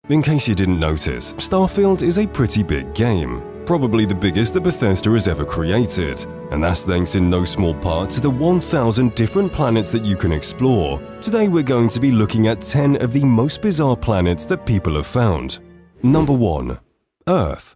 In case you didn't notice, Starfield is a pretty big game, probably the biggest that Bethesda has ever created, and that's thanks in no small part to the 1,000 different planets that you can explore. Today we're going to be looking at 10 of the most bizarre planets that people have found. Number 1. Earth.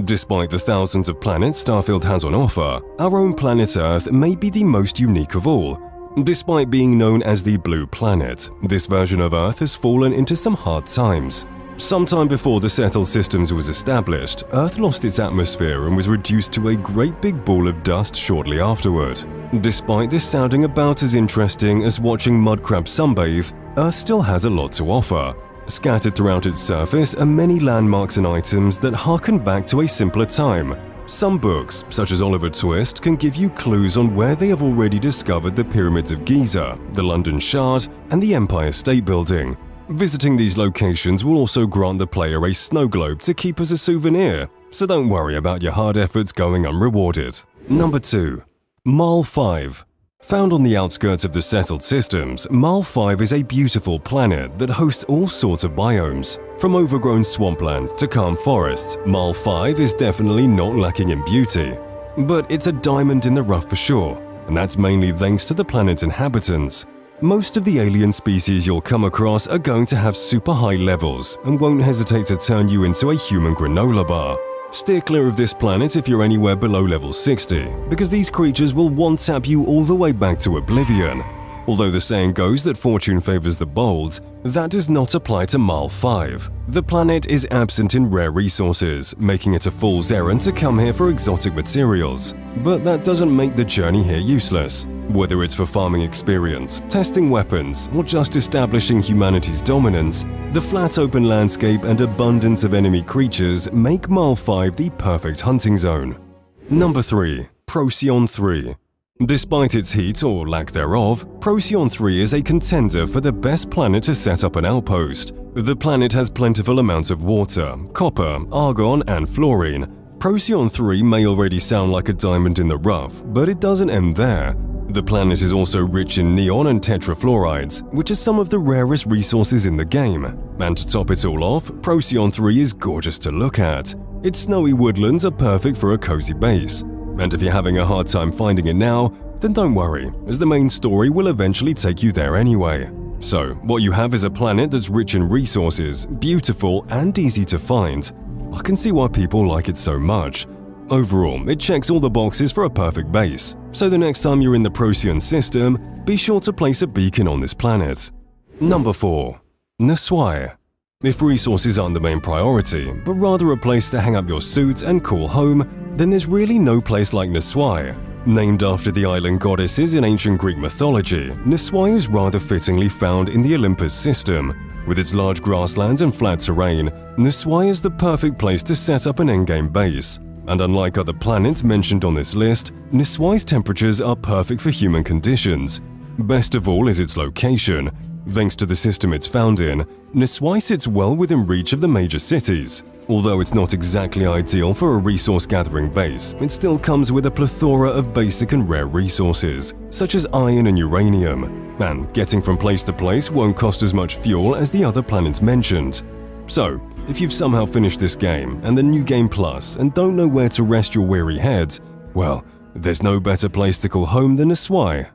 Despite the thousands of planets Starfield has on offer, our own planet Earth may be the most unique of all. Despite being known as the Blue Planet, this version of Earth has fallen into some hard times. Sometime before the settled systems was established, Earth lost its atmosphere and was reduced to a great big ball of dust shortly afterward. Despite this sounding about as interesting as watching mud crabs sunbathe, Earth still has a lot to offer. Scattered throughout its surface are many landmarks and items that harken back to a simpler time. Some books, such as Oliver Twist, can give you clues on where they have already discovered the Pyramids of Giza, the London Shard, and the Empire State Building. Visiting these locations will also grant the player a snow globe to keep as a souvenir, so don't worry about your hard efforts going unrewarded. Number 2. Marl 5. Found on the outskirts of the settled systems, Marl 5 is a beautiful planet that hosts all sorts of biomes. From overgrown swampland to calm forests, Marl 5 is definitely not lacking in beauty. But it's a diamond in the rough for sure, and that's mainly thanks to the planet's inhabitants. Most of the alien species you'll come across are going to have super high levels and won't hesitate to turn you into a human granola bar. Steer clear of this planet if you're anywhere below level 60, because these creatures will one-tap you all the way back to oblivion. Although the saying goes that fortune favors the bold, that does not apply to Marl 5. The planet is absent in rare resources, making it a fool's errand to come here for exotic materials. But that doesn't make the journey here useless. Whether it's for farming experience, testing weapons, or just establishing humanity's dominance, the flat open landscape and abundance of enemy creatures make Marl 5 the perfect hunting zone. Number 3. Procyon 3. Despite its heat or lack thereof, Procyon 3 is a contender for the best planet to set up an outpost. The planet has plentiful amounts of water, copper, argon, and fluorine. Procyon 3 may already sound like a diamond in the rough, but it doesn't end there. The planet is also rich in neon and tetrafluorides, which are some of the rarest resources in the game. And to top it all off, Procyon 3 is gorgeous to look at. Its snowy woodlands are perfect for a cozy base. And if you're having a hard time finding it now, then don't worry, as the main story will eventually take you there anyway. So, what you have is a planet that's rich in resources, beautiful, and easy to find. I can see why people like it so much. Overall, it checks all the boxes for a perfect base, so the next time you're in the Procyon system, be sure to place a beacon on this planet. Number 4. Niswai. If resources aren't the main priority, but rather a place to hang up your suit and call home, then there's really no place like Niswai. Named after the island goddesses in ancient Greek mythology, Niswai is rather fittingly found in the Olympus system. With its large grasslands and flat terrain, Niswai is the perfect place to set up an endgame base. And unlike other planets mentioned on this list, Niswai's temperatures are perfect for human conditions. Best of all is its location. Thanks to the system it's found in, Niswai sits well within reach of the major cities. Although it's not exactly ideal for a resource-gathering base, it still comes with a plethora of basic and rare resources, such as iron and uranium. And getting from place to place won't cost as much fuel as the other planets mentioned. So, if you've somehow finished this game and the New Game Plus and don't know where to rest your weary head, well, there's no better place to call home than Niswai.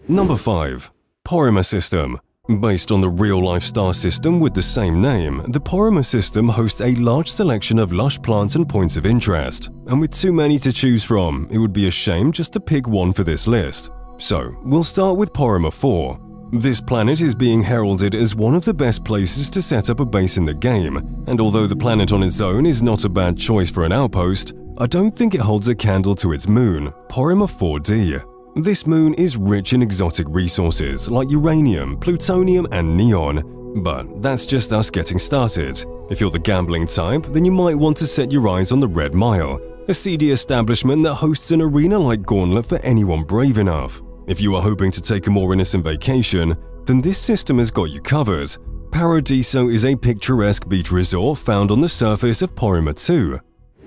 Number 5. Porrima System. Based on the real-life star system with the same name, the Porrima system hosts a large selection of lush plants and points of interest, and with too many to choose from, it would be a shame just to pick one for this list. So, we'll start with Porrima 4. This planet is being heralded as one of the best places to set up a base in the game, and although the planet on its own is not a bad choice for an outpost, I don't think it holds a candle to its moon, Porrima 4D. This moon is rich in exotic resources like uranium, plutonium, and neon, but that's just us getting started. If you're the gambling type, then you might want to set your eyes on the Red Mile, a seedy establishment that hosts an arena-like gauntlet for anyone brave enough. If you are hoping to take a more innocent vacation, then this system has got you covered. Paradiso is a picturesque beach resort found on the surface of Porrima 2.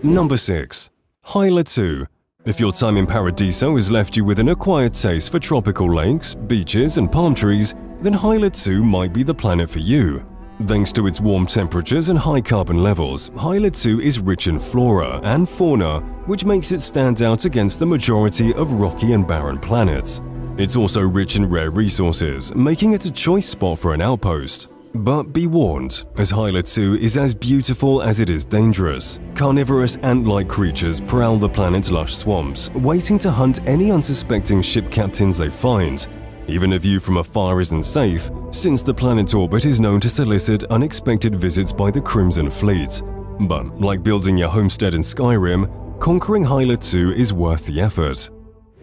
Number 6. Hyla 2. If your time in Paradiso has left you with an acquired taste for tropical lakes, beaches, and palm trees, then Hyla 2 might be the planet for you. Thanks to its warm temperatures and high carbon levels, Hyla 2 is rich in flora and fauna, which makes it stand out against the majority of rocky and barren planets. It's also rich in rare resources, making it a choice spot for an outpost. But be warned, as Hyla 2 is as beautiful as it is dangerous. Carnivorous ant-like creatures prowl the planet's lush swamps, waiting to hunt any unsuspecting ship captains they find. Even a view from afar isn't safe, since the planet's orbit is known to solicit unexpected visits by the Crimson Fleet. But like building your homestead in Skyrim, conquering Hyla 2 is worth the effort.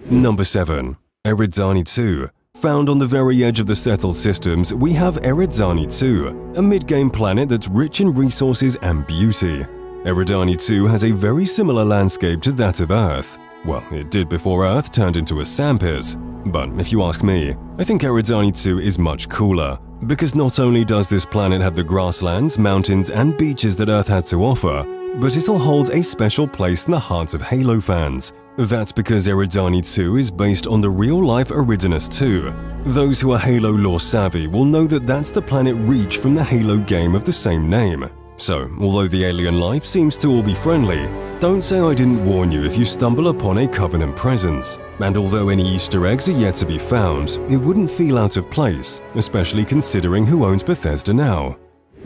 Number 7. Eridani 2. Found on the very edge of the settled systems, we have Eridani 2, a mid-game planet that's rich in resources and beauty. Eridani 2 has a very similar landscape to that of Earth. Well, it did before Earth turned into a sandpit. But if you ask me, I think Eridani 2 is much cooler, because not only does this planet have the grasslands, mountains, and beaches that Earth had to offer, but it'll hold a special place in the hearts of Halo fans. That's because Eridani 2 is based on the real-life Eridanus 2. Those who are Halo lore savvy will know that that's the planet Reach from the Halo game of the same name. So, although the alien life seems to all be friendly, don't say I didn't warn you if you stumble upon a Covenant presence. And although any Easter eggs are yet to be found, it wouldn't feel out of place, especially considering who owns Bethesda now.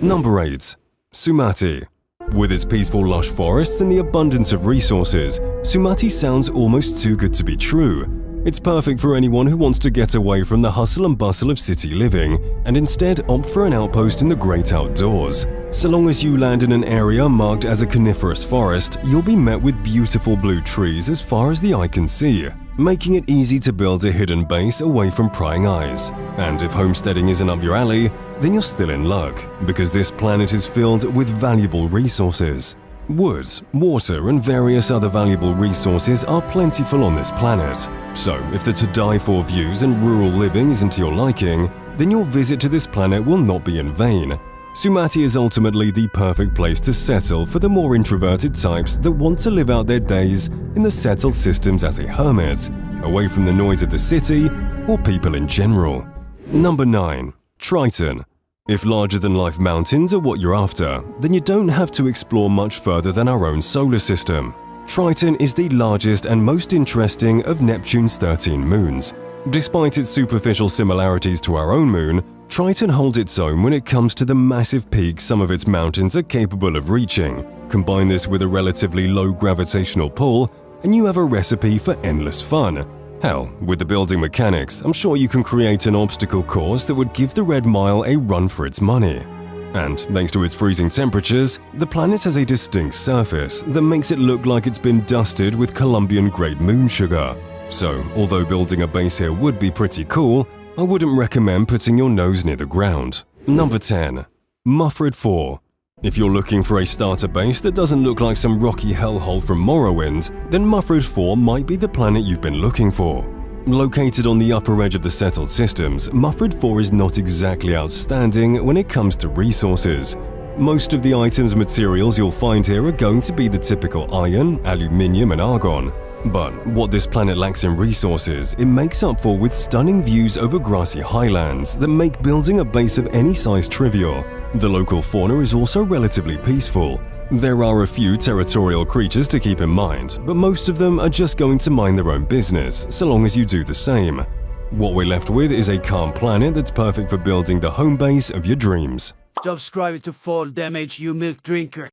Number 8. Sumati. With its peaceful lush forests and the abundance of resources, Sumati sounds almost too good to be true. It's perfect for anyone who wants to get away from the hustle and bustle of city living and instead opt for an outpost in the great outdoors. So long as you land in an area marked as a coniferous forest, you'll be met with beautiful blue trees as far as the eye can see, making it easy to build a hidden base away from prying eyes. And if homesteading isn't up your alley, then you're still in luck, because this planet is filled with valuable resources. Wood, water, and various other valuable resources are plentiful on this planet. So, if the to-die-for views and rural living isn't to your liking, then your visit to this planet will not be in vain. Sumati is ultimately the perfect place to settle for the more introverted types that want to live out their days in the settled systems as a hermit, away from the noise of the city or people in general. Number 9. Triton. If larger-than-life mountains are what you're after, then you don't have to explore much further than our own solar system. Triton is the largest and most interesting of Neptune's 13 moons. Despite its superficial similarities to our own moon, Triton holds its own when it comes to the massive peaks some of its mountains are capable of reaching. Combine this with a relatively low gravitational pull, and you have a recipe for endless fun. Hell, with the building mechanics, I'm sure you can create an obstacle course that would give the Red Mile a run for its money. And thanks to its freezing temperatures, the planet has a distinct surface that makes it look like it's been dusted with Colombian Great Moon sugar. So, although building a base here would be pretty cool, I wouldn't recommend putting your nose near the ground. Number 10. Muffred 4. If you're looking for a starter base that doesn't look like some rocky hellhole from Morrowind, then Muffred 4 might be the planet you've been looking for. Located on the upper edge of the settled systems, Muffred 4 is not exactly outstanding when it comes to resources. Most of the items and materials you'll find here are going to be the typical iron, aluminium, and argon. But what this planet lacks in resources, it makes up for with stunning views over grassy highlands that make building a base of any size trivial. The local fauna is also relatively peaceful. There are a few territorial creatures to keep in mind, but most of them are just going to mind their own business, so long as you do the same. What we're left with is a calm planet that's perfect for building the home base of your dreams. Subscribe to Fall Damage, you milk drinker.